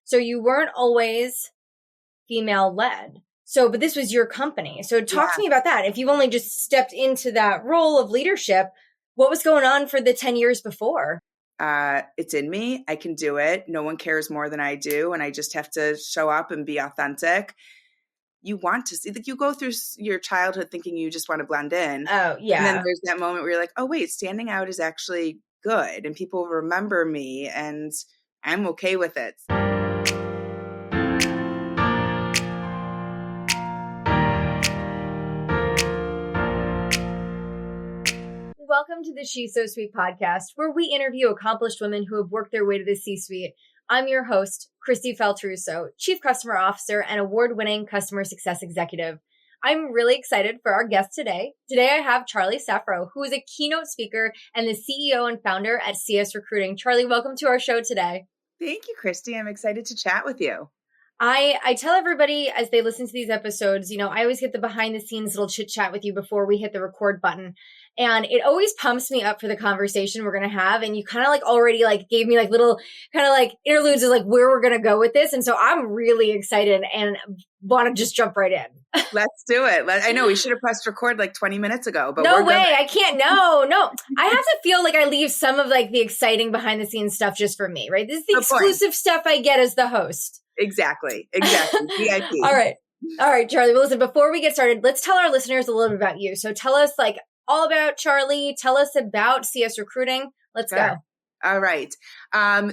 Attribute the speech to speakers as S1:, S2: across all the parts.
S1: So you weren't always female led. So, but this was your company. So talk to me about that. If you've only just stepped into that role of leadership, what was going on for the 10 years before?
S2: It's in me. I can do it. No one cares more than I do. And I just have to show up and be authentic. You want to see, like, you go through your childhood thinking you just want to blend in.
S1: Oh, yeah.
S2: And then there's that moment where you're like, oh, wait, standing out is actually good. And people remember me and I'm okay with it.
S1: Welcome to the She's So Sweet podcast, where we interview accomplished women who have worked their way to the C-suite. I'm your host, Kristi Feltruso, Chief Customer Officer and award-winning customer success executive. I'm really excited for our guest today. Today I have Charlie Saffro, who is a keynote speaker and the CEO and founder at CS Recruiting. Charlie, welcome to our show today.
S2: Thank you, Kristi. I'm excited to chat with you.
S1: I tell everybody as they listen to these episodes, I always get the behind the scenes little chit chat with you before we hit the record button. And it always pumps me up for the conversation we're going to have. And you kind of already gave me little kind of interludes of where we're going to go with this. And so I'm really excited and want to just jump right in.
S2: Let's do it. I know we should have pressed record 20 minutes ago, but
S1: no way. I can't. No. I have to feel like I leave some of the exciting behind the scenes stuff just for me, right? This is the exclusive stuff I get as the host.
S2: Exactly. VIP.
S1: All right, Charlie. Well, listen, before we get started, let's tell our listeners a little bit about you. So tell us all about Charlie. Tell us about CS Recruiting. Let's go.
S2: All right.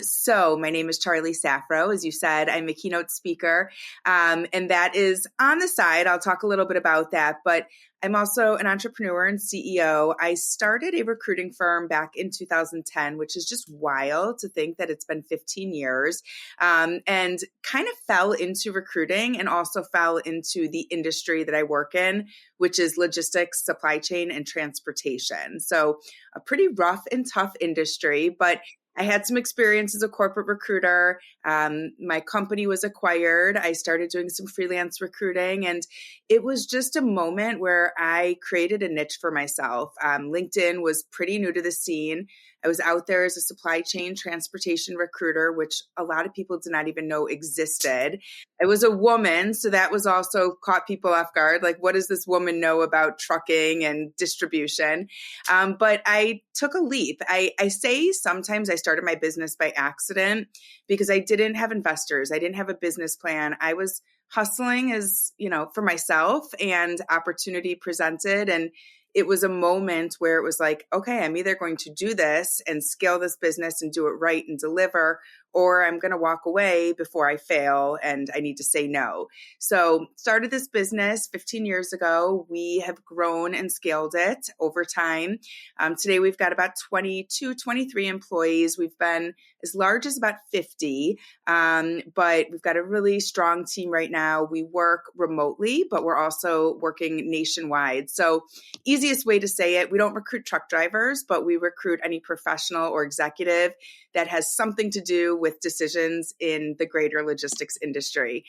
S2: So my name is Charlie Saffro. As you said, I'm a keynote speaker. And that is on the side. I'll talk a little bit about that, but I'm also an entrepreneur and CEO. I started a recruiting firm back in 2010, which is just wild to think that it's been 15 years, and kind of fell into recruiting and also fell into the industry that I work in, which is logistics, supply chain, and transportation. So a pretty rough and tough industry, but I had some experience as a corporate recruiter. My company was acquired. I started doing some freelance recruiting, and it was just a moment where I created a niche for myself. LinkedIn was pretty new to the scene. I was out there as a supply chain transportation recruiter, which a lot of people did not even know existed. I was a woman, so that was also caught people off guard. What does this woman know about trucking and distribution? But I took a leap. I say sometimes I started my business by accident because I didn't have investors. I didn't have a business plan. I was hustling for myself, and opportunity presented. And it was a moment where it was okay, I'm either going to do this and scale this business and do it right and deliver, or I'm going to walk away before I fail and I need to say no. So started this business 15 years ago. We have grown and scaled it over time. Today we've got about 22, 23 employees. We've been as large as about 50, but we've got a really strong team right now. We work remotely, but we're also working nationwide. So easiest way to say it, we don't recruit truck drivers, but we recruit any professional or executive that has something to do with decisions in the greater logistics industry.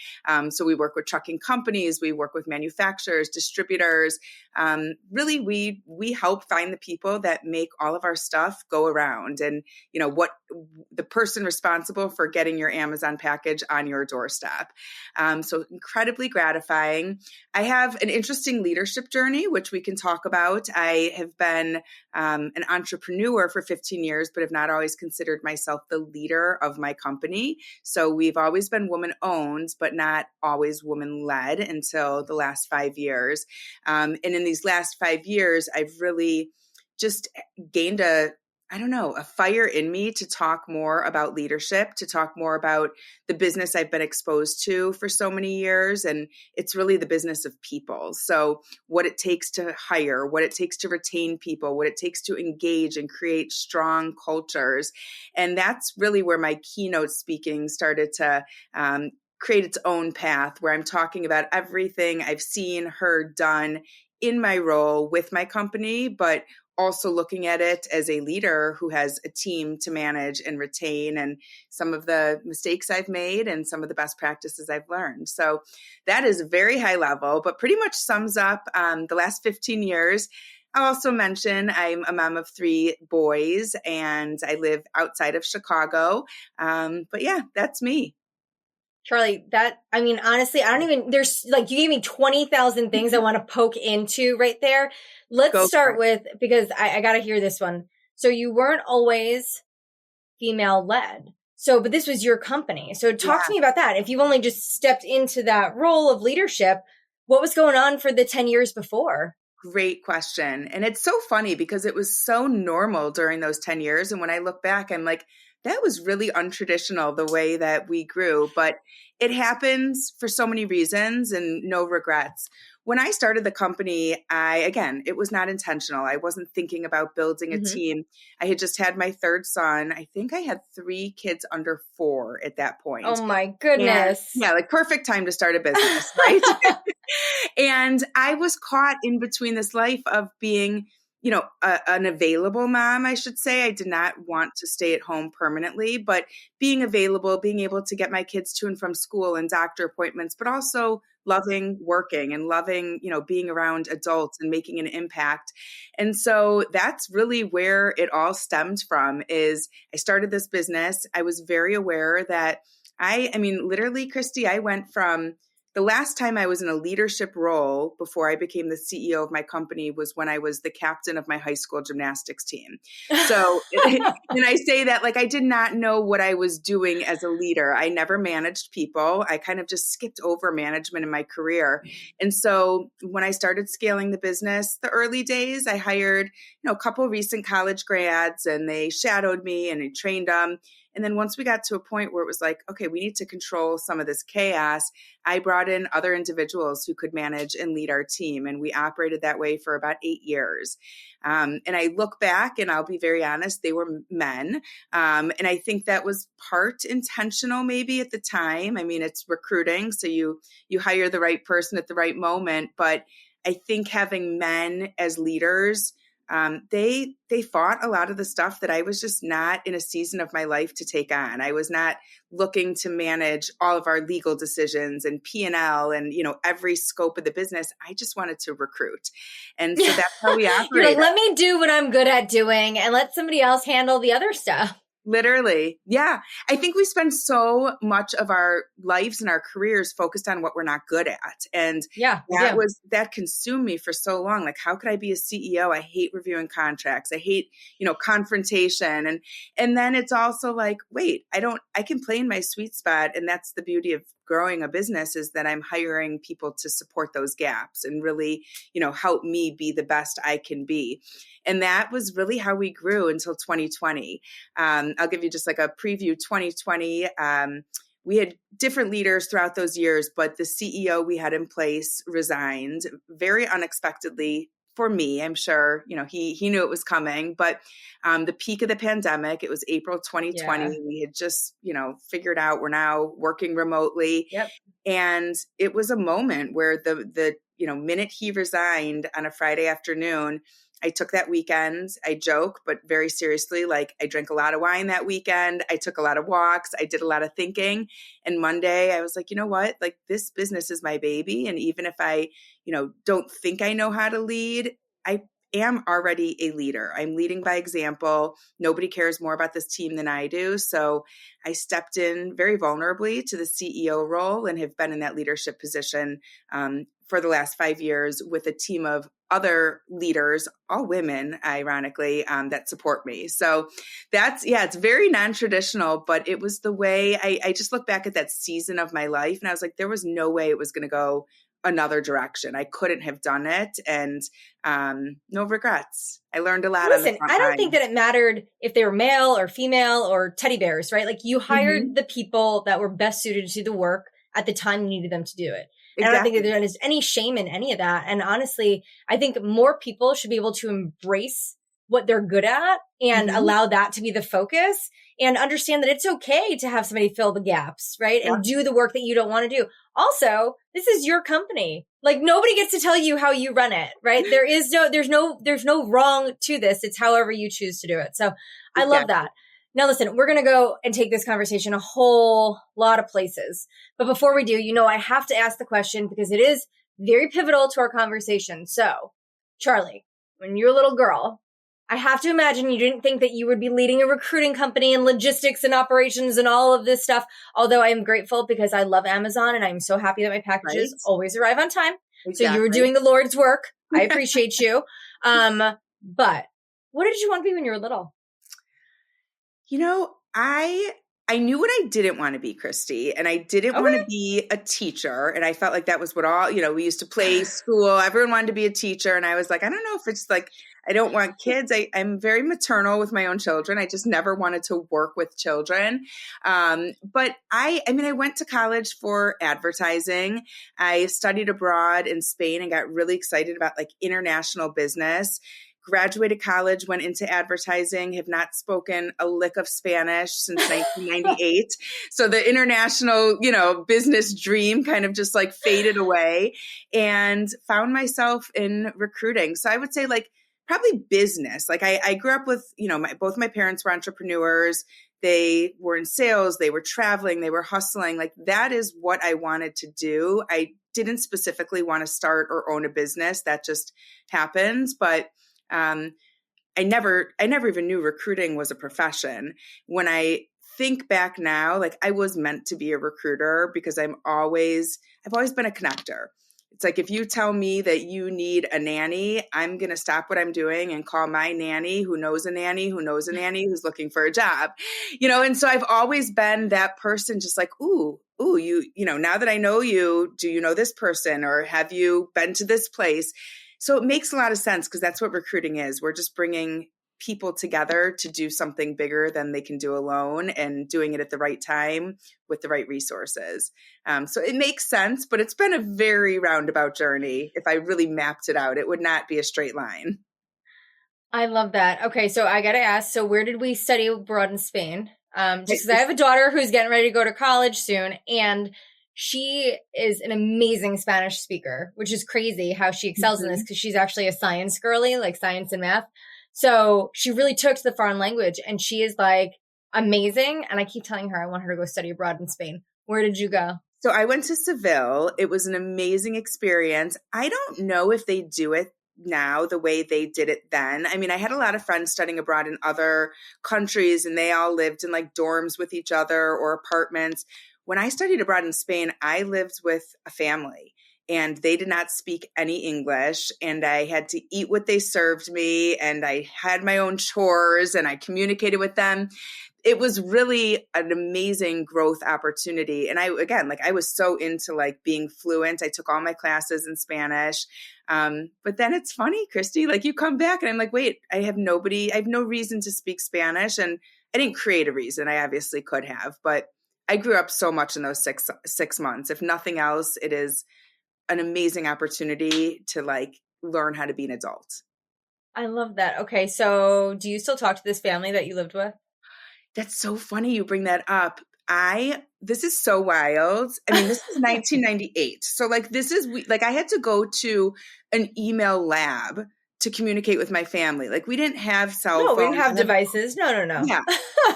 S2: So we work with trucking companies, we work with manufacturers, distributors. Really, we help find the people that make all of our stuff go around, and what the person responsible for getting your Amazon package on your doorstep. So incredibly gratifying. I have an interesting leadership journey, which we can talk about. I have been an entrepreneur for 15 years, but have not always considered myself the leader of my company. So we've always been woman-owned, but not always woman-led until the last 5 years. And in these last 5 years, I've really just gained a fire in me to talk more about leadership, to talk more about the business I've been exposed to for so many years. And it's really the business of people. So what it takes to hire, what it takes to retain people, what it takes to engage and create strong cultures. And that's really where my keynote speaking started to create its own path, where I'm talking about everything I've seen, heard, done in my role with my company, but also looking at it as a leader who has a team to manage and retain, and some of the mistakes I've made and some of the best practices I've learned. So that is very high level, but pretty much sums up the last 15 years. I'll also mention I'm a mom of 3 boys and I live outside of Chicago. But yeah, that's me.
S1: Charlie, honestly, there's like, you gave me 20,000 things I want to poke into right there. Let's start with, because I got to hear this one. So you weren't always female led. So, but this was your company. So talk to me about that. If you've only just stepped into that role of leadership, what was going on for the 10 years before?
S2: Great question. And it's so funny because it was so normal during those 10 years. And when I look back, I'm like, that was really untraditional the way that we grew, but it happens for so many reasons and no regrets. When I started the company, it was not intentional. I wasn't thinking about building a team. I had just had my third son. I think I had 3 kids under 4 at that point.
S1: Oh my goodness.
S2: And, like perfect time to start a business, right? And I was caught in between this life of being, an available mom, I should say. I did not want to stay at home permanently, but being available, being able to get my kids to and from school and doctor appointments, but also loving working and loving, being around adults and making an impact. And so that's really where it all stemmed from. Is I started this business. I was very aware that literally, Kristi, I went from the last time I was in a leadership role before I became the CEO of my company was when I was the captain of my high school gymnastics team. So, and I say that like I did not know what I was doing as a leader. I never managed people. I kind of just skipped over management in my career. And so when I started scaling the business, the early days, I hired, a couple recent college grads and they shadowed me and I trained them. And then once we got to a point where it was like, okay, we need to control some of this chaos, I brought in other individuals who could manage and lead our team. And we operated that way for about 8 years. And I look back and I'll be very honest, they were men. And I think that was part intentional maybe at the time. It's recruiting. So you hire the right person at the right moment. But I think having men as leaders, they fought a lot of the stuff that I was just not in a season of my life to take on. I was not looking to manage all of our legal decisions and P&L and, every scope of the business. I just wanted to recruit. And so that's how we operate.
S1: You're like, let me do what I'm good at doing and let somebody else handle the other stuff.
S2: Literally. Yeah. I think we spend so much of our lives and our careers focused on what we're not good at. And that consumed me for so long. Like, how could I be a CEO? I hate reviewing contracts. I hate, confrontation. And then it's also like, wait, I can play in my sweet spot. And that's the beauty of growing a business, is that I'm hiring people to support those gaps and really, help me be the best I can be. And that was really how we grew until 2020. I'll give you just like a preview. 2020, we had different leaders throughout those years, but the CEO we had in place resigned very unexpectedly for me. I'm sure, he knew it was coming, but the peak of the pandemic, it was April 2020. Yeah. We had just, figured out we're now working remotely.
S1: Yep.
S2: And it was a moment where the minute he resigned on a Friday afternoon, I took that weekend. I joke, but very seriously, like I drank a lot of wine that weekend. I took a lot of walks. I did a lot of thinking. And Monday I was like, you know what? Like, this business is my baby. And even if I, don't think I know how to lead, I am already a leader. I'm leading by example. Nobody cares more about this team than I do. So I stepped in very vulnerably to the CEO role and have been in that leadership position for the last 5 years with a team of other leaders, all women, ironically, that support me. So it's very non-traditional, but it was the way I just look back at that season of my life and I was like, there was no way it was going to go another direction. I couldn't have done it. And no regrets. I learned a lot.
S1: Listen, I don't think that it mattered if they were male or female or teddy bears, right? Like, you hired the people that were best suited to the work at the time you needed them to do it. And I don't think that there's any shame in any of that. And honestly, I think more people should be able to embrace what they're good at and allow that to be the focus and understand that it's okay to have somebody fill the gaps, right? And do the work that you don't want to do. Also, this is your company. Like, nobody gets to tell you how you run it, right? There's no wrong to this. It's however you choose to do it. So I love that. Now, listen, we're going to go and take this conversation a whole lot of places. But before we do, I have to ask the question because it is very pivotal to our conversation. So, Charlie, when you're a little girl, I have to imagine you didn't think that you would be leading a recruiting company and logistics and operations and all of this stuff. Although I am grateful because I love Amazon and I'm so happy that my packages always arrive on time.
S2: Exactly.
S1: So you were doing the Lord's work. I appreciate you. But what did you want to be when you were little?
S2: You know, I knew what I didn't want to be, Kristi, and I didn't want to be a teacher. And I felt like that was what all, we used to play school. Everyone wanted to be a teacher. And I was like, I don't know if it's like, I don't want kids. I'm very maternal with my own children. I just never wanted to work with children. But I went to college for advertising. I studied abroad in Spain and got really excited about like international business. Graduated college, went into advertising, have not spoken a lick of Spanish since 1998. So the international, business dream kind of just like faded away, and found myself in recruiting. So I would say like probably business. Like I grew up with, both my parents were entrepreneurs. They were in sales, they were traveling, they were hustling. Like that is what I wanted to do. I didn't specifically want to start or own a business. That just happens. But I never even knew recruiting was a profession. When I think back now, like I was meant to be a recruiter because I've always been a connector. It's like, if you tell me that you need a nanny, I'm going to stop what I'm doing and call my nanny who knows a nanny who knows a nanny who's looking for a job, and so I've always been that person, just like, ooh, now that I know you, do you know this person, or have you been to this place? So it makes a lot of sense because that's what recruiting is. We're just bringing people together to do something bigger than they can do alone, and doing it at the right time with the right resources. So it makes sense, but it's been a very roundabout journey. If I really mapped it out, it would not be a straight line.
S1: I love that. Okay, so I got to ask, so where did we study abroad in Spain? Just because I have a daughter who's getting ready to go to college soon, and she is an amazing Spanish speaker, which is crazy how she excels in this, because she's actually a science girly, like science and math. So she really took to the foreign language, and she is like amazing. And I keep telling her I want her to go study abroad in Spain. Where did you go?
S2: So I went to Seville. It was an amazing experience. I don't know if they do it now the way they did it then. I mean, I had a lot of friends studying abroad in other countries, and they all lived in like dorms with each other or apartments. When I studied abroad in Spain, I lived with a family, and they did not speak any English, and I had to eat what they served me, and I had my own chores, and I communicated with them. It was really an amazing growth opportunity. And I was so into like being fluent. I took all my classes in Spanish. But then it's funny, Kristi, like you come back and I'm like, wait, I have no reason to speak Spanish. And I didn't create a reason. I obviously could have, but I grew up so much in those six months. If nothing else, it is an amazing opportunity to like learn how to be an adult.
S1: I love that. Okay. So do you still talk to this family that you lived with?
S2: That's so funny you bring that up. This is so wild. I mean, this is 1998. So like, I had to go to an email lab to communicate with my family. Like we didn't have cell phones.
S1: No, we didn't have devices. No.
S2: Yeah.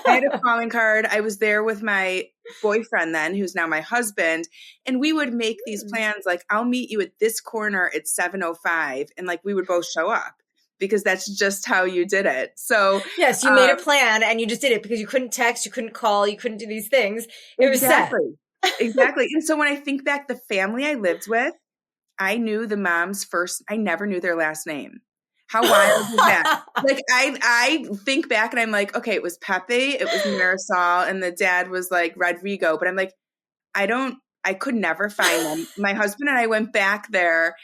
S2: I had a calling card. I was there with my boyfriend then, who's now my husband. And we would make these plans. Like, I'll meet you at this corner at 7:05. And like, we would both show up, because that's just how you did it. So
S1: yes, you made a plan and you just did it because you couldn't text, you couldn't call, you couldn't do these things. It was set.
S2: Exactly. And so when I think back, the family I lived with, I knew the mom's first, I never knew their last name. How wild is that? Like I think back and I'm like, okay, it was Pepe, it was Marisol, and the dad was like Rodrigo. But I'm like, I could never find them. My husband and I went back there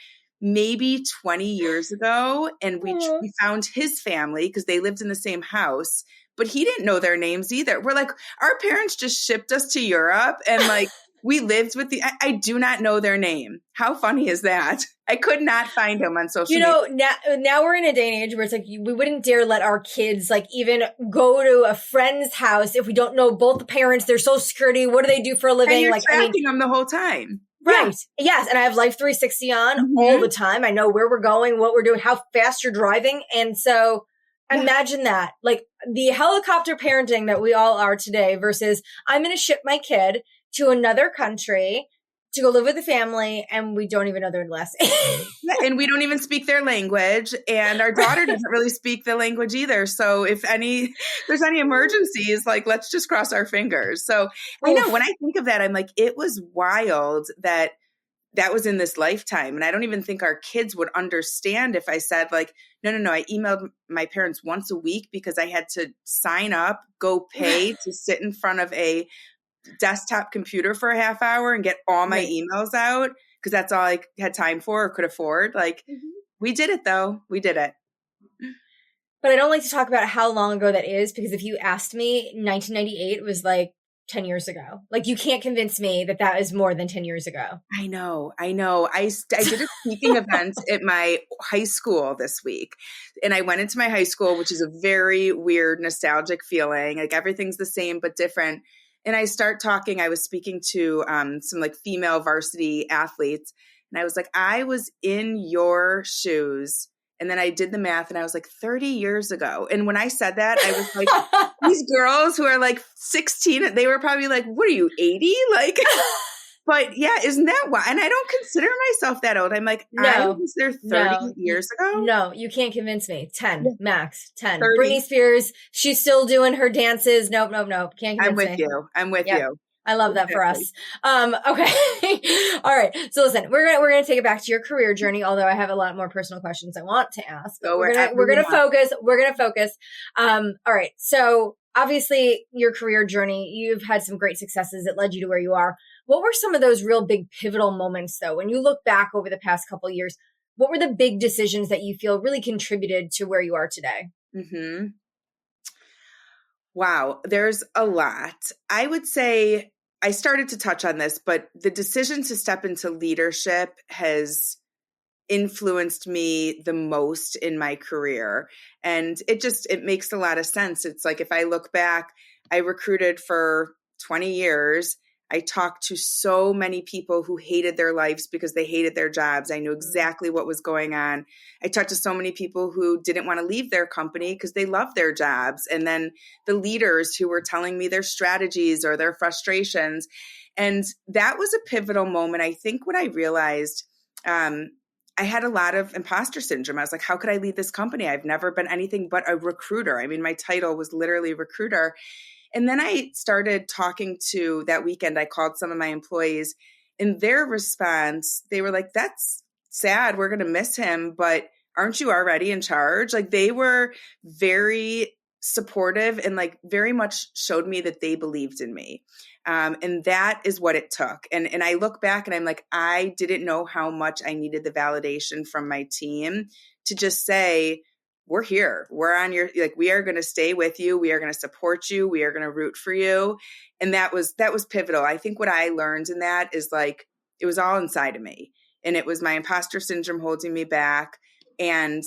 S2: maybe 20 years ago, and we found his family because they lived in the same house, but he didn't know their names either. We're like, our parents just shipped us to Europe, and like we lived with I do not know their name. How funny is that? I could not find him on social media.
S1: Now we're in a day and age where it's like, we wouldn't dare let our kids like even go to a friend's house if we don't know both the parents, their social security, what do they do for a living?
S2: And you're tracking them the whole time.
S1: Right. Yeah. Yes. And I have Life 360 on all the time. I know where we're going, what we're doing, how fast you're driving. And so imagine that, like the helicopter parenting that we all are today versus I'm going to ship my kid to another country to go live with a family, and we don't even know their last name.
S2: Yeah, and we don't even speak their language, and our daughter doesn't really speak the language either. So if there's any emergencies, like, let's just cross our fingers. So I know when I think of that, I'm like, it was wild that was in this lifetime. And I don't even think our kids would understand if I said, like, no, I emailed my parents once a week because I had to sign up, go pay to sit in front of a desktop computer for a half hour and get all my emails out, because that's all I had time for or could afford. Like, we did it though. We did it.
S1: But I don't like to talk about how long ago that is, because if you asked me, 1998 was like 10 years ago. Like, you can't convince me that is more than 10 years ago.
S2: I know. I did a speaking event at my high school this week, and I went into my high school, which is a very weird, nostalgic feeling. Like, everything's the same, but different. And I start talking, I was speaking to some like female varsity athletes. And I was like, I was in your shoes. And then I did the math and I was like, 30 years ago. And when I said that, I was like, these girls who are like 16, they were probably like, what are you, 80? Like, but yeah, isn't that why? And I don't consider myself that old. I'm like, I was there 30 years ago.
S1: No, you can't convince me. 10, max 10.
S2: 30.
S1: Britney Spears, she's still doing her dances. Nope. Can't convince me.
S2: I'm with you.
S1: I love that for us. Okay. All right. So listen, we're gonna take it back to your career journey, although I have a lot more personal questions I want to ask. But we're gonna focus. All right. So obviously your career journey, you've had some great successes that led you to where you are. What were some of those real big pivotal moments though? When you look back over the past couple of years, what were the big decisions that you feel really contributed to where you are today?
S2: Mm-hmm. Wow. There's a lot. I would say I started to touch on this, but the decision to step into leadership has influenced me the most in my career. And it makes a lot of sense. It's like, if I look back, I recruited for 20 years. I talked to so many people who hated their lives because they hated their jobs. I knew exactly what was going on. I talked to so many people who didn't want to leave their company because they loved their jobs. And then the leaders who were telling me their strategies or their frustrations. And that was a pivotal moment. I think what I realized, I had a lot of imposter syndrome. I was like, how could I lead this company? I've never been anything but a recruiter. I mean, my title was literally recruiter. And then I started talking to, that weekend, I called some of my employees, and their response, they were like, that's sad. We're going to miss him, but aren't you already in charge? Like, they were very supportive and like very much showed me that they believed in me. And that is what it took. And I look back and I'm like, I didn't know how much I needed the validation from my team to just say, we're here. We're on your, like, we are going to stay with you. We are going to support you. We are going to root for you. And that was pivotal. I think what I learned in that is like, it was all inside of me, and it was my imposter syndrome holding me back. And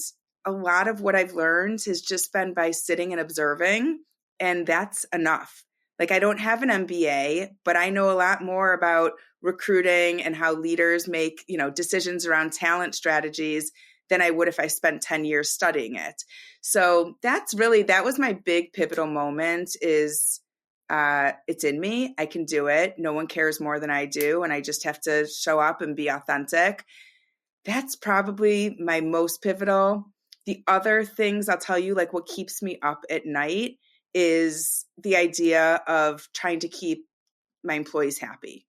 S2: a lot of what I've learned has just been by sitting and observing. And that's enough. Like, I don't have an MBA, but I know a lot more about recruiting and how leaders make, decisions around talent strategies than I would if I spent 10 years studying it. So that was my big pivotal moment is it's in me. I can do it. No one cares more than I do. And I just have to show up and be authentic. That's probably my most pivotal. The other things I'll tell you, like what keeps me up at night is the idea of trying to keep my employees happy.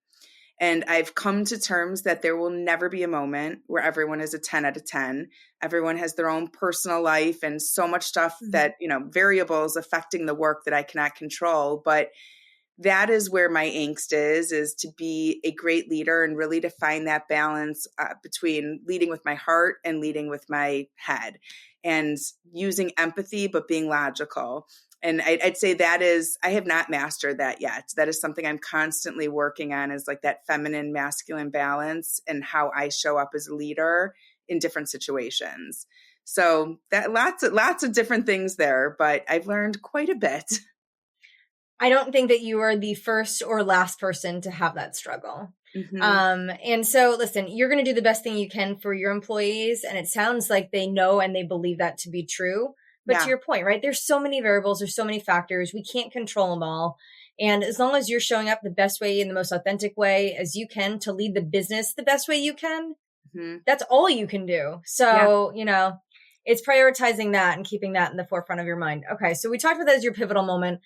S2: And I've come to terms that there will never be a moment where everyone is a 10 out of 10. Everyone has their own personal life and so much stuff that, variables affecting the work that I cannot control. But that is where my angst is to be a great leader and really to find that balance between leading with my heart and leading with my head and using empathy, but being logical. And I'd say I have not mastered that yet. That is something I'm constantly working on, is like that feminine, masculine balance and how I show up as a leader in different situations. So that lots of different things there, but I've learned quite a bit.
S1: I don't think that you are the first or last person to have that struggle. Mm-hmm. And so listen, you're going to do the best thing you can for your employees. And it sounds like they know and they believe that to be true. But to your point, right? There's so many variables, there's so many factors. We can't control them all. And as long as you're showing up the best way, in the most authentic way as you can to lead the business the best way you can, that's all you can do. So, it's prioritizing that and keeping that in the forefront of your mind. Okay. So we talked about that as your pivotal moment.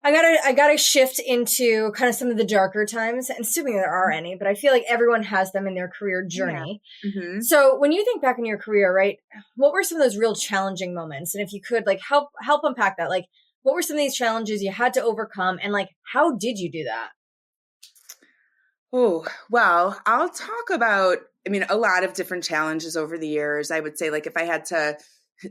S1: I gotta shift into kind of some of the darker times, and assuming there are any, but I feel like everyone has them in their career journey.
S2: Yeah.
S1: So when you think back in your career, right, what were some of those real challenging moments? And if you could help unpack that, what were some of these challenges you had to overcome, and how did you do that?
S2: Oh, well, I'll talk about, a lot of different challenges over the years. I would say if I had to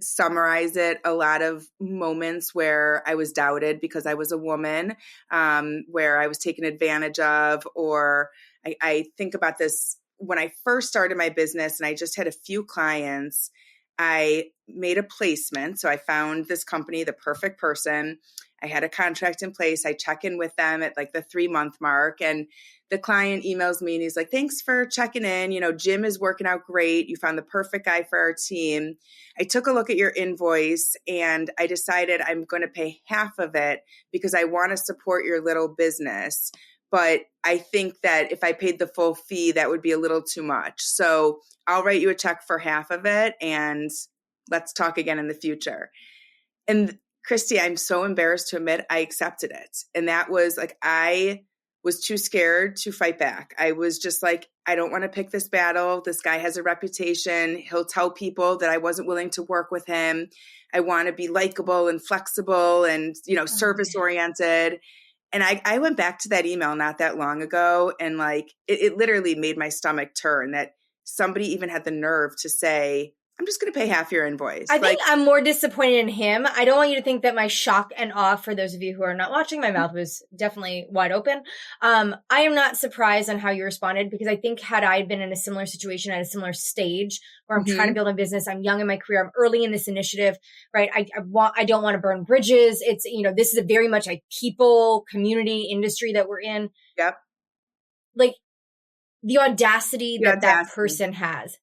S2: summarize it, a lot of moments where I was doubted because I was a woman, where I was taken advantage of, or I think about this when I first started my business and I just had a few clients. I made a placement. So I found this company, the perfect person. I had a contract in place. I check in with them at the 3-month mark, and the client emails me and he's like, "Thanks for checking in. Jim is working out great. You found the perfect guy for our team. I took a look at your invoice and I decided I'm going to pay half of it because I want to support your little business. But I think that if I paid the full fee, that would be a little too much. So I'll write you a check for half of it and let's talk again in the future." And Kristi, I'm so embarrassed to admit I accepted it. And that was I was too scared to fight back. I was just I don't want to pick this battle. This guy has a reputation. He'll tell people that I wasn't willing to work with him. I want to be likable and flexible and, service oriented. And I went back to that email not that long ago, and it literally made my stomach turn that somebody even had the nerve to say, "I'm just going to pay half your invoice."
S1: I think I'm more disappointed in him. I don't want you to think that my shock and awe, for those of you who are not watching, my mouth was definitely wide open. I am not surprised on how you responded, because I think had I been in a similar situation at a similar stage where I'm trying to build a business, I'm young in my career, I'm early in this initiative, right? I don't want to burn bridges. It's, this is a very much a people, community, industry that we're in.
S2: Yep.
S1: The audacity that person has,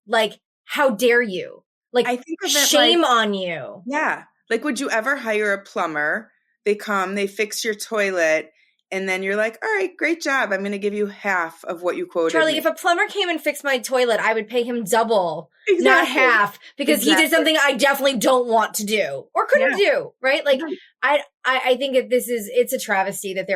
S1: how dare you?
S2: I think of it
S1: shame on you.
S2: Yeah. Would you ever hire a plumber? They come, they fix your toilet, and then you're like, "All right, great job. I'm going to give you half of what you quoted."
S1: Charlie, if a plumber came and fixed my toilet, I would pay him double, not half, because he did something I definitely don't want to do or couldn't do, right? I think it's a travesty that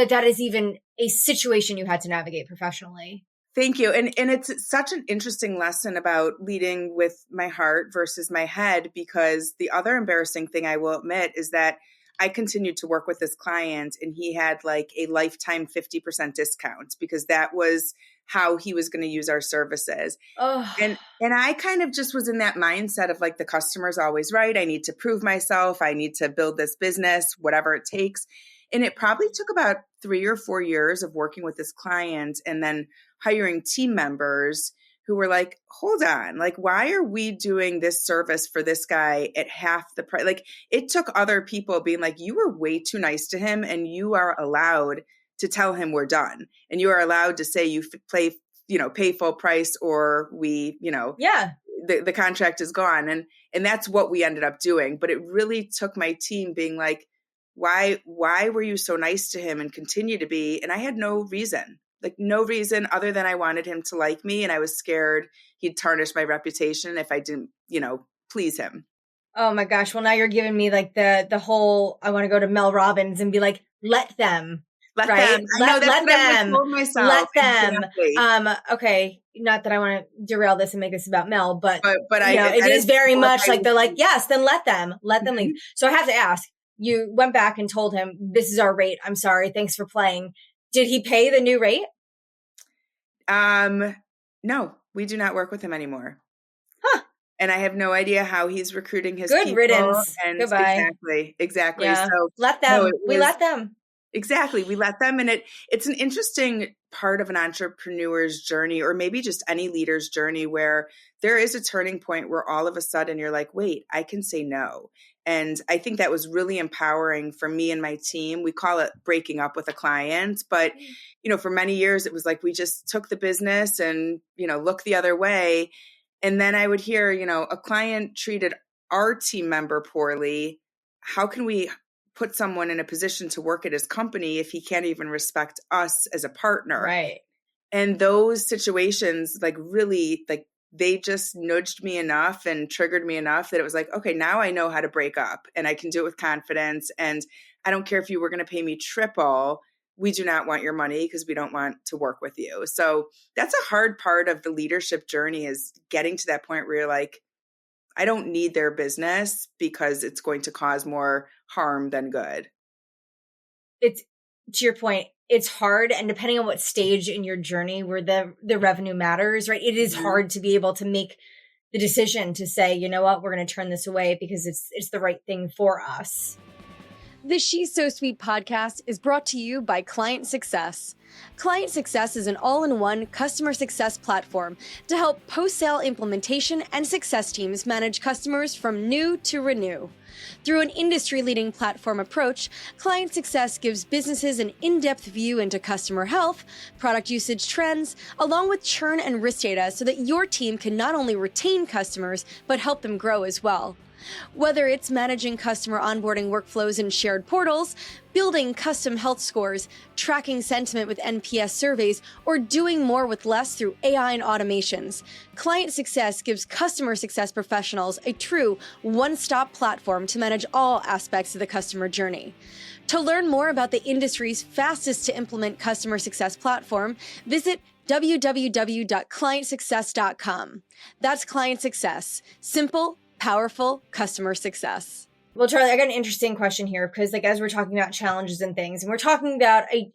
S1: that is even a situation you had to navigate professionally.
S2: Thank you. And it's such an interesting lesson about leading with my heart versus my head, because the other embarrassing thing I will admit is that I continued to work with this client and he had a lifetime 50% discount because that was how he was going to use our services.
S1: Oh.
S2: And I kind of just was in that mindset of the customer's always right. I need to prove myself. I need to build this business, whatever it takes. And it probably took about 3 or 4 years of working with this client and then hiring team members who were like, "Hold on, why are we doing this service for this guy at half the price?" It took other people being like, "You were way too nice to him and you are allowed to tell him we're done. And you are allowed to say pay full price or we, the contract is gone." And that's what we ended up doing. But it really took my team being like, why were you so nice to him and continue to be? And I had no reason, no reason other than I wanted him to like me. And I was scared he'd tarnish my reputation if I didn't, please him.
S1: Oh my gosh. Well, now you're giving me the whole, I want to go to Mel Robbins and be like, let them.
S2: Let
S1: right?
S2: them. I know that's what I told myself.
S1: Let them.
S2: Exactly.
S1: Okay. Not that I want to derail this and make this about Mel, but
S2: it
S1: is very much they're like, yes, then let them leave. So I have to ask, you went back and told him, "This is our rate. I'm sorry. Thanks for playing." Did he pay the new rate?
S2: No, we do not work with him anymore.
S1: Huh.
S2: And I have no idea how he's recruiting his
S1: Good
S2: people.
S1: riddance.
S2: And
S1: Goodbye.
S2: Exactly.
S1: Yeah.
S2: So
S1: let them. We let them.
S2: Exactly. We let them. And it's an interesting part of an entrepreneur's journey, or maybe just any leader's journey, where there is a turning point where all of a sudden you're like, wait, I can say no. And I think that was really empowering for me and my team. We call it breaking up with a client. But, for many years, it was like we just took the business and, looked the other way. And then I would hear, a client treated our team member poorly. How can we put someone in a position to work at his company if he can't even respect us as a partner?
S1: Right.
S2: And those situations, like, really, like, they just nudged me enough and triggered me enough that it was like, okay, now I know how to break up and I can do it with confidence. And I don't care if you were going to pay me triple. We do not want your money because we don't want to work with you. So that's a hard part of the leadership journey, is getting to that point where you're like, I don't need their business because it's going to cause more harm than good.
S1: It's, to your point, it's hard. And depending on what stage in your journey where the revenue matters, right? It is hard to be able to make the decision to say, you know what, we're going to turn this away because it's the right thing for us. The She's So Sweet podcast is brought to you by Client Success. Client Success is an all-in-one customer success platform to help post-sale implementation and success teams manage customers from new to renew. Through an industry-leading platform approach, Client Success gives businesses an in-depth view into customer health, product usage trends, along with churn and risk data so that your team can not only retain customers, but help them grow as well. Whether it's managing customer onboarding workflows in shared portals, building custom health scores, tracking sentiment with NPS surveys, or doing more with less through AI and automations, Client Success gives customer success professionals a true one-stop platform to manage all aspects of the customer journey. To learn more about the industry's fastest to implement customer success platform, visit www.clientsuccess.com. That's Client Success. Simple, powerful customer success. Well, Charlie, I got an interesting question here because, like, as we're talking about challenges and things, and we're talking about a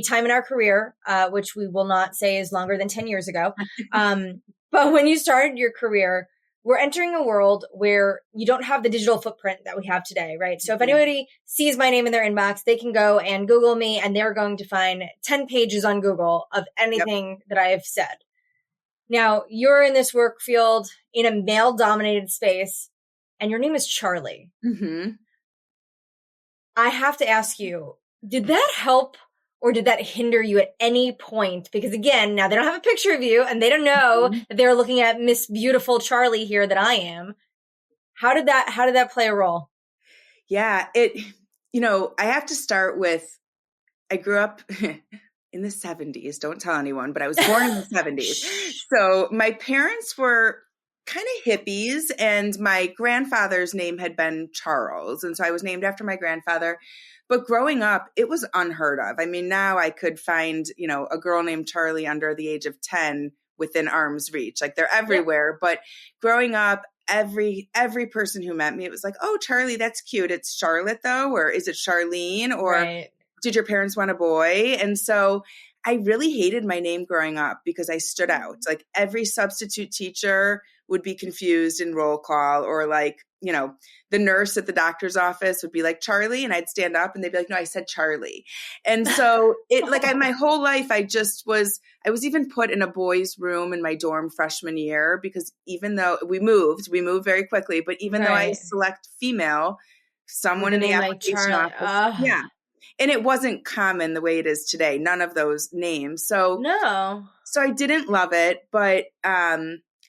S1: time in our career, which we will not say is longer than 10 years ago. But when you started your career, we're entering a world where you don't have the digital footprint that we have today, right? So if anybody sees my name in their inbox, they can go and Google me and they're going to find 10 pages on Google of anything that I have said. Now, you're in this work field in a male-dominated space, and your name is Charlie.
S2: Mm-hmm.
S1: I have to ask you, did that help or did that hinder you at any point? Because again, now they don't have a picture of you, and they don't know that they're looking at Miss Beautiful Charlie here that I am. How did that play a role?
S2: Yeah, I have to start with, I grew up in the 70s. Don't tell anyone, but I was born in the 70s. So my parents were kind of hippies, and my grandfather's name had been Charles. And so I was named after my grandfather. But growing up, it was unheard of. I mean, now I could find, a girl named Charlie under the age of 10 within arm's reach. Like, they're everywhere. Yep. But growing up, every person who met me, it was like, oh, Charlie, that's cute. It's Charlotte, though? Or is it Charlene? Or did your parents want a boy? And so I really hated my name growing up because I stood out. Like, every substitute teacher would be confused in roll call, or like, the nurse at the doctor's office would be like, Charlie, and I'd stand up and they'd be like, no, I said Charlie. And so my whole life, I was even put in a boys' room in my dorm freshman year, because even though we moved very quickly, but even though I select female, someone in the application office, and it wasn't common the way it is today. None of those names. So I didn't love it. But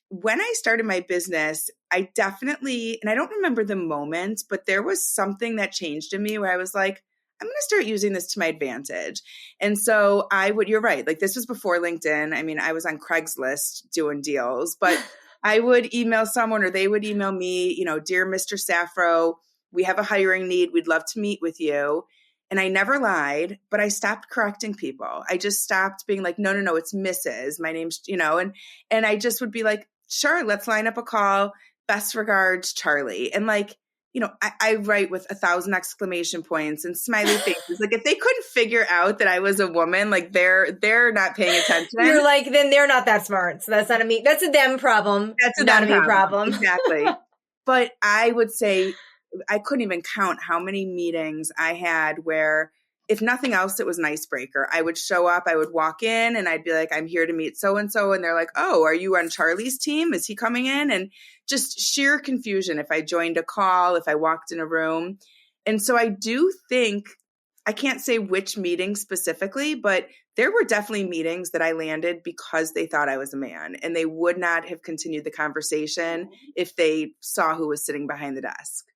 S2: when I started my business, I definitely, and I don't remember the moment, but there was something that changed in me where I was like, I'm going to start using this to my advantage. And so you're right. Like, this was before LinkedIn. I mean, I was on Craigslist doing deals, but I would email someone, or they would email me, dear Mr. Saffro, we have a hiring need. We'd love to meet with you. And I never lied, but I stopped correcting people. I just stopped being like, no, it's Mrs. My name's, and I just would be like, sure, let's line up a call. Best regards, Charlie. And like, I write with 1,000 exclamation points and smiley faces. Like, if they couldn't figure out that I was a woman, like, they're not paying attention.
S1: You're like, then they're not that smart. So that's not a me. That's a them problem.
S2: That's
S1: not a me problem.
S2: Exactly. But I would say, I couldn't even count how many meetings I had where, if nothing else, it was an icebreaker. I would show up, I would walk in, and I'd be like, I'm here to meet so-and-so. And they're like, oh, are you on Charlie's team? Is he coming in? And just sheer confusion if I joined a call, if I walked in a room. And so I do think, I can't say which meeting specifically, but there were definitely meetings that I landed because they thought I was a man, and they would not have continued the conversation if they saw who was sitting behind the desk.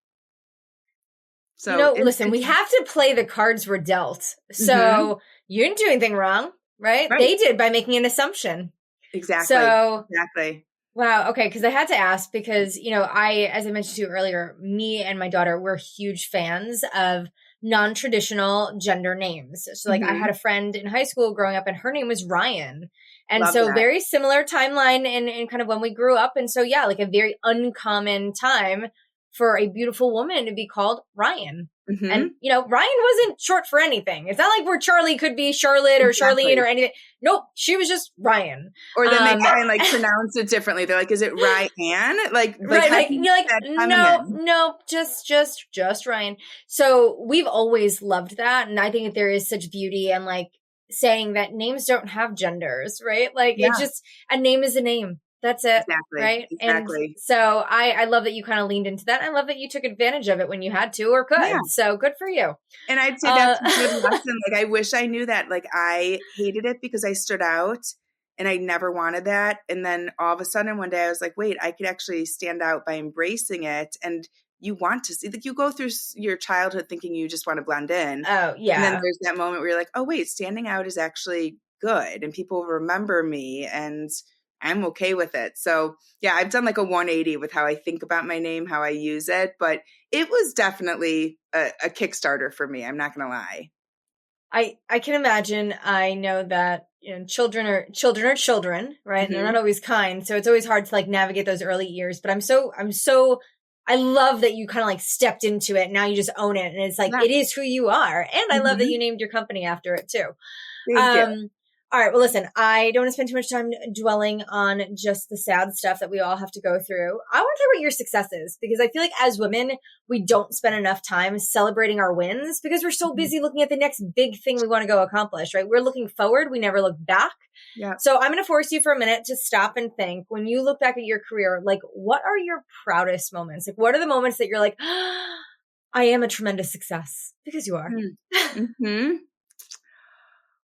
S2: So
S1: listen, we have to play the cards we're dealt. So you didn't do anything wrong, right? They did by making an assumption.
S2: Exactly.
S1: So
S2: exactly.
S1: Wow. Okay. Because I had to ask because, as I mentioned to you earlier, me and my daughter, we're huge fans of non-traditional gender names. So like I had a friend in high school growing up and her name was Ryan. And
S2: Love
S1: so
S2: that.
S1: very similar timeline in kind of when we grew up. And so, yeah, like a very uncommon time for a beautiful woman to be called Ryan. And, Ryan wasn't short for anything. It's not like where Charlie could be Charlotte or Charlene or anything. Nope. She was just Ryan.
S2: Or then they try and like pronounce it differently. They're like, is it Ryan? Like,
S1: right. Like, you're like, no, just Ryan. So we've always loved that. And I think that there is such beauty and like saying that names don't have genders, right? Like it just, a name is a name. That's it.
S2: Exactly.
S1: Right.
S2: Exactly.
S1: And so I love that you kind of leaned into that. I love that you took advantage of it when you had to or could. Yeah. So good for you.
S2: And I'd say that's a good lesson. Like, I wish I knew that. Like, I hated it because I stood out and I never wanted that. And then all of a sudden one day I was like, wait, I could actually stand out by embracing it. And you want to see, like, you go through your childhood thinking you just want to blend in.
S1: Oh, yeah.
S2: And then there's that moment where you're like, oh, wait, standing out is actually good. And people remember me and I'm okay with it. So yeah, I've done like a 180 with how I think about my name, how I use it, but it was definitely a Kickstarter for me. I'm not going to lie.
S1: I can imagine. I know that children are children, right? And they're not always kind. So it's always hard to like navigate those early years, but I love that you kind of like stepped into it. Now you just own it. And it's like, it is who you are. And I love that you named your company after it too.
S2: Thank you.
S1: All right. Well, listen, I don't want to spend too much time dwelling on just the sad stuff that we all have to go through. I want to talk about your successes because I feel like as women, we don't spend enough time celebrating our wins because we're so busy looking at the next big thing we want to go accomplish, right? We're looking forward. We never look back. Yeah. So I'm going to force you for a minute to stop and think when you look back at your career, like what are your proudest moments? Like what are the moments that you're like, I am a tremendous success because you are.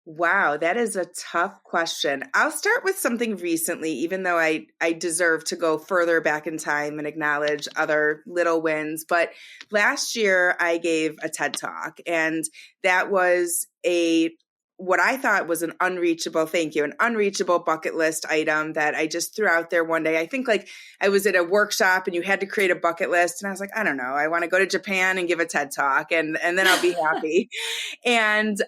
S2: Wow, that is a tough question. I'll start with something recently, even though I deserve to go further back in time and acknowledge other little wins. But last year I gave a TED Talk, and that was what I thought was an unreachable bucket list item that I just threw out there one day. I think like I was at a workshop and you had to create a bucket list. And I was like, I don't know, I want to go to Japan and give a TED Talk and then I'll be happy. And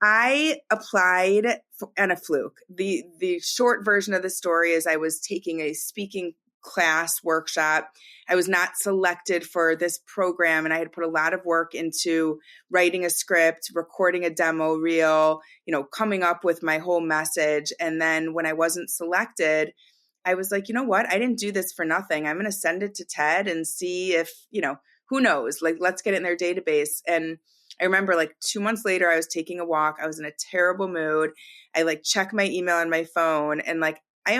S2: I applied on a fluke. The short version of the story is I was taking a speaking class workshop. I was not selected for this program, and I had put a lot of work into writing a script, recording a demo reel, coming up with my whole message. And then when I wasn't selected, I was like, you know what? I didn't do this for nothing. I'm going to send it to TED and see if, who knows, like, let's get it in their database. And I remember like 2 months later, I was taking a walk. I was in a terrible mood. I like checked my email on my phone and like, I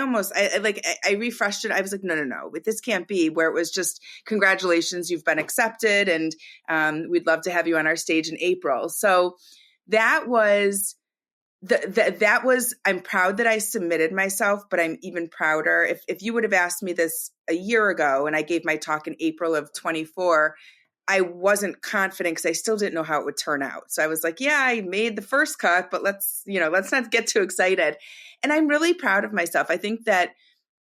S2: refreshed it. I was like, no, this can't be, where it was just congratulations, you've been accepted. And we'd love to have you on our stage in April. So that was I'm proud that I submitted myself, but I'm even prouder. If you would have asked me this a year ago and I gave my talk in April of 24, I wasn't confident because I still didn't know how it would turn out. So I was like, yeah, I made the first cut, but let's not get too excited. And I'm really proud of myself. I think that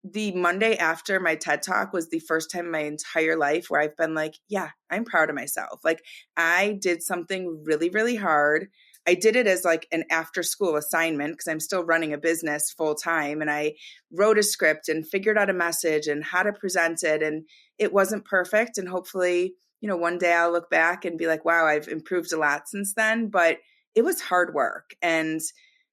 S2: the Monday after my TED Talk was the first time in my entire life where I've been like, yeah, I'm proud of myself. Like I did something really, really hard. I did it as like an after school assignment because I'm still running a business full time. And I wrote a script and figured out a message and how to present it. And it wasn't perfect. And hopefully, one day I'll look back and be like, wow, I've improved a lot since then, but it was hard work. And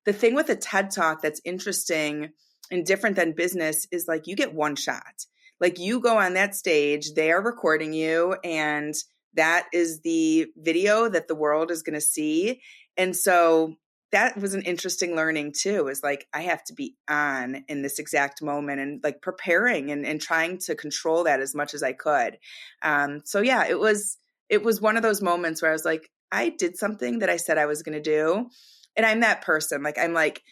S2: the thing with a TED Talk that's interesting and different than business is like, you get one shot. Like you go on that stage, they are recording you, and that is the video that the world is going to see. And so that was an interesting learning too, is like, I have to be on in this exact moment and like preparing and trying to control that as much as I could. So yeah, it was one of those moments where I was like, I did something that I said I was going to do. And I'm that person. Like, I'm like,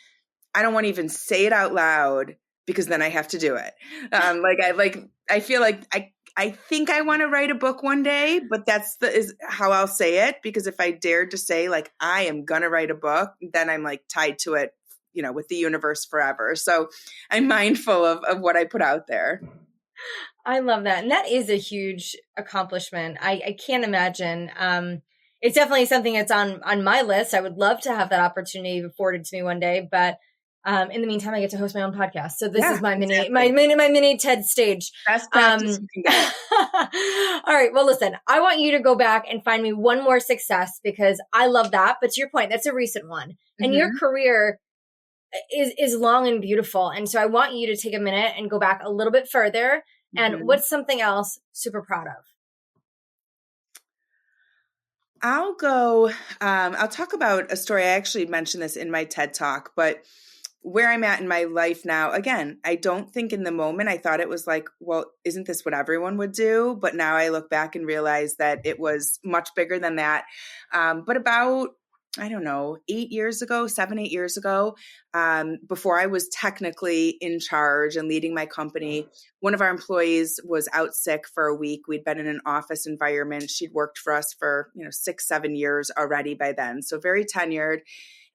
S2: I don't want to even say it out loud because then I have to do it. I feel like I think I want to write a book one day, but is how I'll say it. Because if I dared to say like, I am going to write a book, then I'm like tied to it, with the universe forever. So I'm mindful of what I put out there.
S1: I love that. And that is a huge accomplishment. I can't imagine. It's definitely something that's on my list. I would love to have that opportunity afforded to me one day, but in the meantime, I get to host my own podcast. So this is my mini TED stage.
S2: Best practice you can get.
S1: All right. Well, listen, I want you to go back and find me one more success because I love that. But to your point, that's a recent one. And your career is long and beautiful. And so I want you to take a minute and go back a little bit further. And what's something else super proud of?
S2: I'll talk about a story. I actually mentioned this in my TED Talk, but where I'm at in my life now, again, I don't think in the moment I thought it was like, well, isn't this what everyone would do? But now I look back and realize that it was much bigger than that. But about, I don't know, 8 years ago, 7, 8 years ago, before I was technically in charge and leading my company, one of our employees was out sick for a week. We'd been in an office environment. She'd worked for us for, 6, 7 years already by then. So very tenured.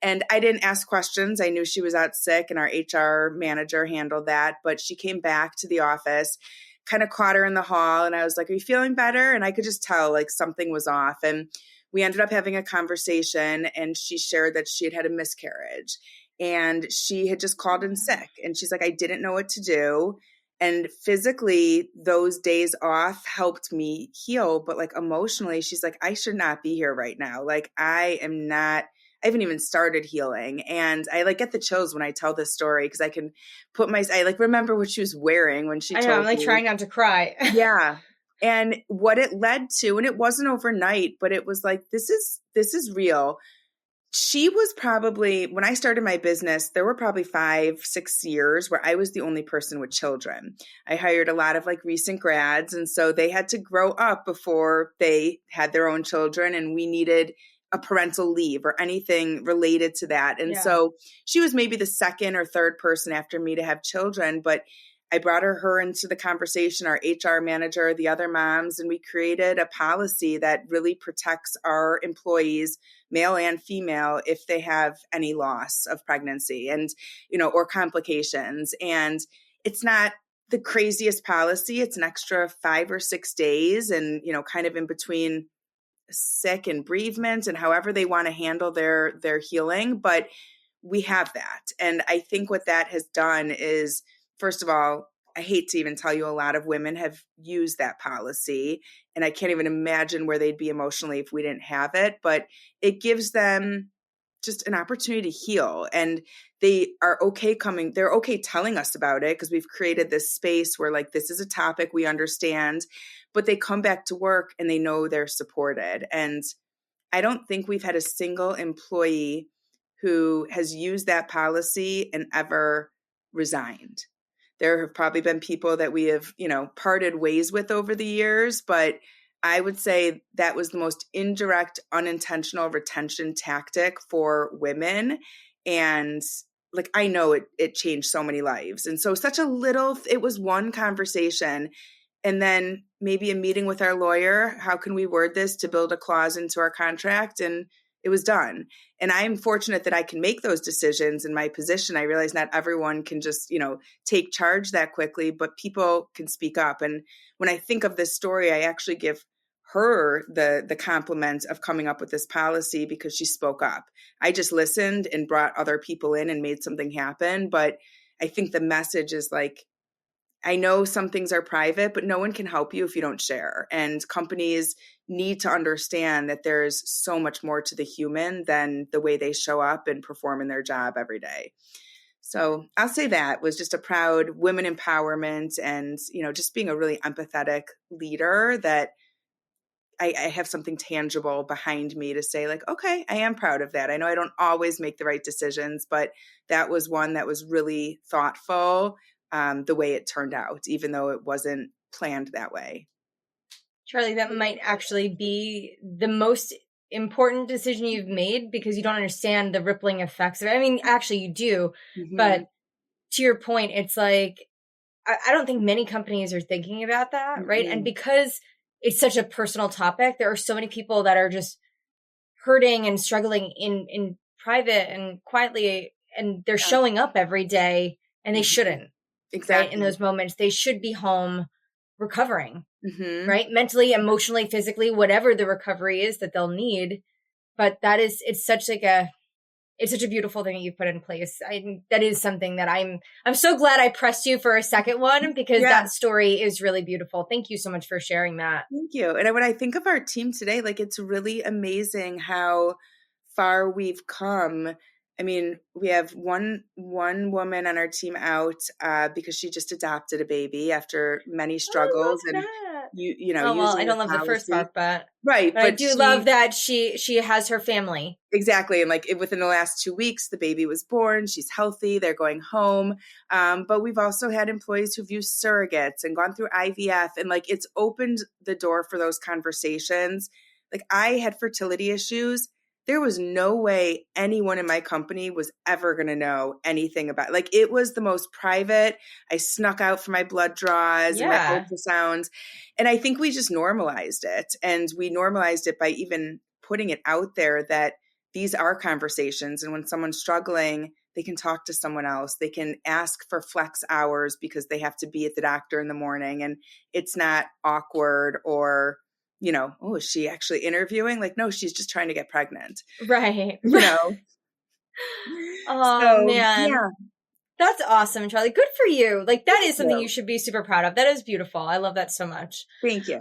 S2: And I didn't ask questions. I knew she was out sick and our HR manager handled that. But she came back to the office, kind of caught her in the hall. And I was like, are you feeling better? And I could just tell like something was off. And we ended up having a conversation and she shared that she had had a miscarriage and she had just called in sick. And she's like, I didn't know what to do. And physically, those days off helped me heal. But like emotionally, she's like, I should not be here right now. Like, I haven't even started healing. And I like get the chills when I tell this story because I can I like remember what she was wearing when she told me.
S1: I'm like trying not to cry.
S2: Yeah. And what it led to, and it wasn't overnight, but it was like, this is real. She was probably, when I started my business, there were probably 5, 6 years where I was the only person with children. I hired a lot of like recent grads. And so they had to grow up before they had their own children. And we needed a parental leave or anything related to that. And so she was maybe the second or third person after me to have children, but I brought her into the conversation, our HR manager, the other moms, and we created a policy that really protects our employees, male and female, if they have any loss of pregnancy and, or complications. And it's not the craziest policy. It's an extra 5 or 6 days and, kind of in between sick and bereavement and however they want to handle their healing. But we have that. And I think what that has done is, first of all, I hate to even tell you, a lot of women have used that policy and I can't even imagine where they'd be emotionally if we didn't have it, but it gives them just an opportunity to heal. And they're okay telling us about it because we've created this space where like, this is a topic we understand, but they come back to work and they know they're supported. And I don't think we've had a single employee who has used that policy and ever resigned. There have probably been people that we have, parted ways with over the years, but I would say that was the most indirect, unintentional retention tactic for women. And like, I know it changed so many lives. And so it was one conversation and then maybe a meeting with our lawyer. How can we word this to build a clause into our contract? And it was done. And I'm fortunate that I can make those decisions in my position. I realize not everyone can just, take charge that quickly, but people can speak up. And when I think of this story, I actually give her the compliment of coming up with this policy because she spoke up. I just listened and brought other people in and made something happen. But I think the message is like, I know some things are private, but no one can help you if you don't share. And companies need to understand that there's so much more to the human than the way they show up and perform in their job every day. So I'll say that was just a proud women empowerment and, just being a really empathetic leader that I have something tangible behind me to say like, okay, I am proud of that. I know I don't always make the right decisions, but that was one that was really thoughtful. The way it turned out, even though it wasn't planned that way.
S1: Charlie, that might actually be the most important decision you've made because you don't understand the rippling effects of it. I mean, actually you do, but to your point, it's like I don't think many companies are thinking about that, right? And
S2: Mm-mm.
S1: because it's such a personal topic, there are so many people that are just hurting and struggling in private and quietly, and they're
S2: Yeah.
S1: showing up every day, and they
S2: Mhm.
S1: shouldn't, right? In
S2: Exactly.
S1: those moments, they should be home recovering,
S2: Mhm.
S1: right? Mentally, emotionally, physically, whatever the recovery is that they'll need. But it's such a beautiful thing that you put in place. That is something that I'm so glad I pressed you for a second one, because
S2: Yeah.
S1: that story is really beautiful. Thank you so much for sharing that.
S2: Thank you. And when I think of our team today, like it's really amazing how far we've come. I mean, we have one woman on our team out because she just adopted a baby after many
S1: Oh, I
S2: struggles
S1: love
S2: and
S1: that. Oh, well, I
S2: using
S1: don't
S2: the
S1: love the first
S2: policy.
S1: part, but
S2: Right,
S1: I
S2: but
S1: do love
S2: she
S1: that she has her family.
S2: exactly, and like within the last 2 weeks, the baby was born. She's healthy. They're going home. But we've also had employees who've used surrogates and gone through IVF, and like it's opened the door for those conversations. Like I had fertility issues. There was no way anyone in my company was ever going to know anything about. Like it was the most private. I snuck out for my blood draws and my
S1: Yeah.
S2: ultrasounds, and I think we just normalized it, and we normalized it by even putting it out there that these are conversations. And when someone's struggling, they can talk to someone else. They can ask for flex hours because they have to be at the doctor in the morning. And it's not awkward or, oh, is she actually interviewing? Like, no, she's just trying to get pregnant,
S1: Right.
S2: you know?
S1: Oh
S2: So,
S1: man.
S2: yeah,
S1: That's awesome, Charlie. Good for you. Like that
S2: thank
S1: is something you
S2: you.
S1: should be super proud of. That is beautiful. I love that so much.
S2: Thank you.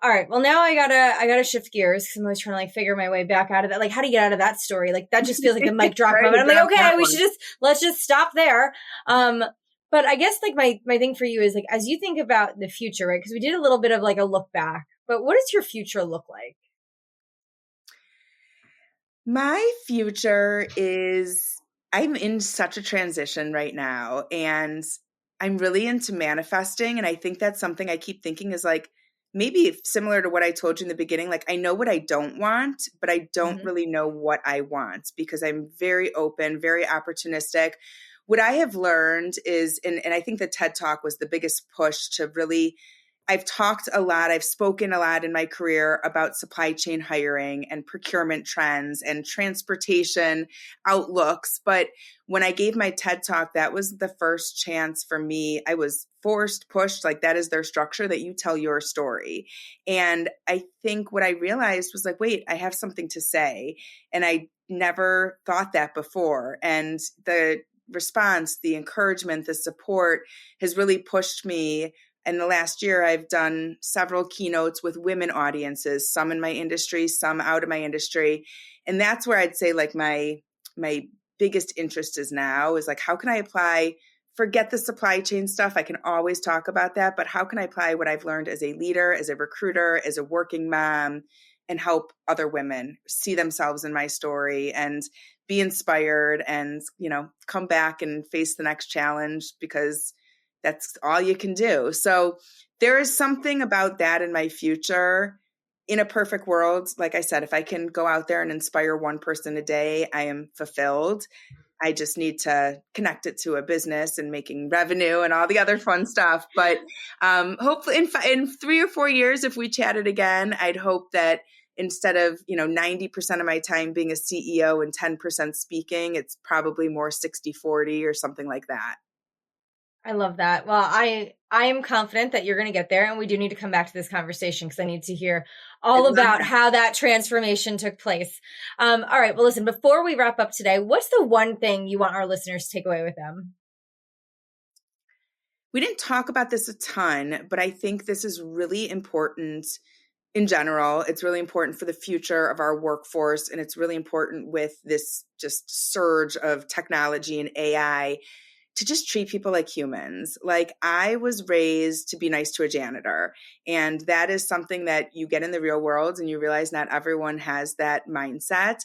S1: All right. Well, now I gotta shift gears because I'm always trying to like figure my way back out of that. Like, how do you get out of that story? Like, that just feels like the mic drop
S2: Trying
S1: moment.
S2: to
S1: I'm like,
S2: drop that
S1: okay,
S2: one.
S1: let's just stop there. Um, but I guess like my thing for you is like, as you think about the future, right? Because we did a little bit of like a look back, but what does your future look like?
S2: My future is I'm in such a transition right now, and I'm really into manifesting. And I think that's something I keep thinking is like maybe similar to what I told you in the beginning. Like I know what I don't want, but I don't
S1: Mm-hmm.
S2: really know what I want because I'm very open, very opportunistic. What I have learned is, and I think the TED Talk was the biggest push to really I've talked a lot, I've spoken a lot in my career about supply chain hiring and procurement trends and transportation outlooks. But when I gave my TED Talk, that was the first chance for me. I was forced, pushed, like that is their structure that you tell your story. And I think what I realized was like, wait, I have something to say. And I never thought that before. And the response, the encouragement, the support has really pushed me. In the last year, I've done several keynotes with women audiences, some in my industry, some out of my industry. And that's where I'd say like my biggest interest is now is like, how can I apply, forget the supply chain stuff. I can always talk about that, but how can I apply what I've learned as a leader, as a recruiter, as a working mom, and help other women see themselves in my story and be inspired and, come back and face the next challenge because that's all you can do. So there is something about that in my future. In a perfect world, like I said, if I can go out there and inspire one person a day, I am fulfilled. I just need to connect it to a business and making revenue and all the other fun stuff. But hopefully in 3 or 4 years, if we chatted again, I'd hope that instead of 90% of my time being a CEO and 10% speaking, it's probably more 60-40 or something like that.
S1: I love that. Well, I am confident that you're going to get there, and we do need to come back to this conversation because I need to hear
S2: I'd
S1: all
S2: love
S1: about
S2: that.
S1: how that transformation took place. All right. Well, listen, before we wrap up today, what's the one thing you want our listeners to take away with them?
S2: We didn't talk about this a ton, but I think this is really important in general. It's really important for the future of our workforce, and it's really important with this just surge of technology and AI to just treat people like humans. Like I was raised to be nice to a janitor, and that is something that you get in the real world and you realize not everyone has that mindset.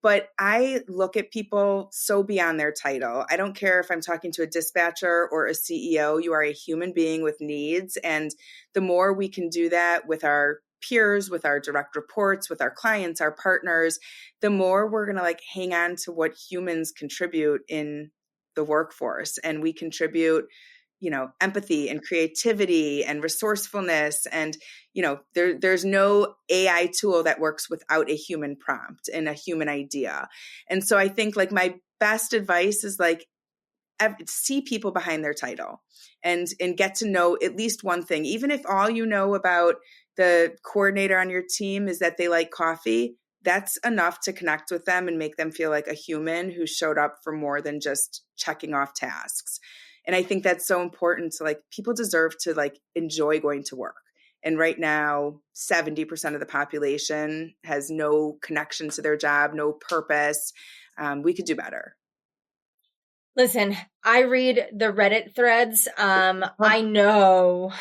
S2: But I look at people so beyond their title. I don't care if I'm talking to a dispatcher or a CEO, you are a human being with needs. And the more we can do that with our peers, with our direct reports, with our clients, our partners, the more we're going to like hang on to what humans contribute in the workforce. And we contribute empathy and creativity and resourcefulness. And, there's no AI tool that works without a human prompt and a human idea. And so I think like my best advice is like, see people behind their title and get to know at least one thing. Even if all you know about the coordinator on your team is that they like coffee, that's enough to connect with them and make them feel like a human who showed up for more than just checking off tasks. And I think that's so important to like, people deserve to like enjoy going to work. And right now, 70% of the population has no connection to their job, no purpose. We could do better.
S1: Listen, I read the Reddit threads. I know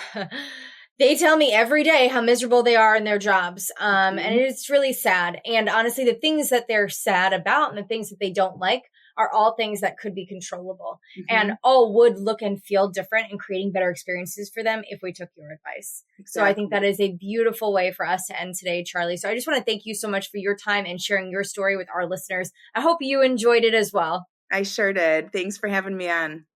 S1: they tell me every day how miserable they are in their jobs. And it's really sad. And honestly, the things that they're sad about and the things that they don't like are all things that could be controllable and all would look and feel different and creating better experiences for them if we took your advice. Exactly. So I think that is a beautiful way for us to end today, Charlie. So I just want to thank you so much for your time and sharing your story with our listeners. I hope you enjoyed it as well.
S2: I sure did. Thanks for having me on.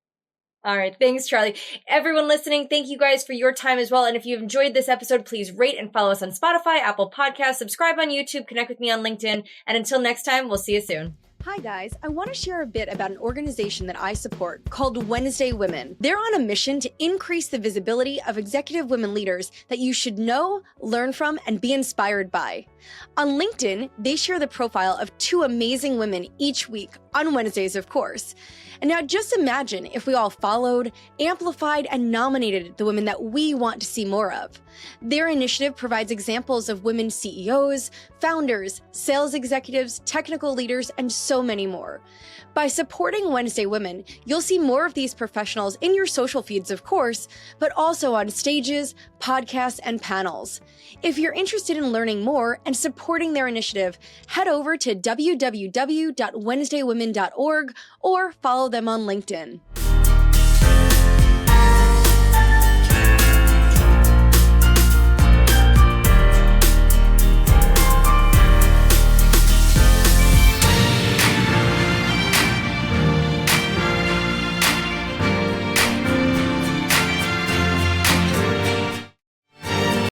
S1: All right. Thanks, Charlie. Everyone listening, thank you guys for your time as well. And if you've enjoyed this episode, please rate and follow us on Spotify, Apple Podcasts, subscribe on YouTube, connect with me on LinkedIn. And until next time, we'll see you soon.
S3: Hi guys, I want to share a bit about an organization that I support called Wednesday Women. They're on a mission to increase the visibility of executive women leaders that you should know, learn from, and be inspired by. On LinkedIn, they share the profile of 2 amazing women each week, on Wednesdays of course. And now just imagine if we all followed, amplified, and nominated the women that we want to see more of. Their initiative provides examples of women CEOs, founders, sales executives, technical leaders, and so many more. By supporting Wednesday Women, you'll see more of these professionals in your social feeds, of course, but also on stages, podcasts, and panels. If you're interested in learning more and supporting their initiative, head over to www.wednesdaywomen.org or follow them on LinkedIn.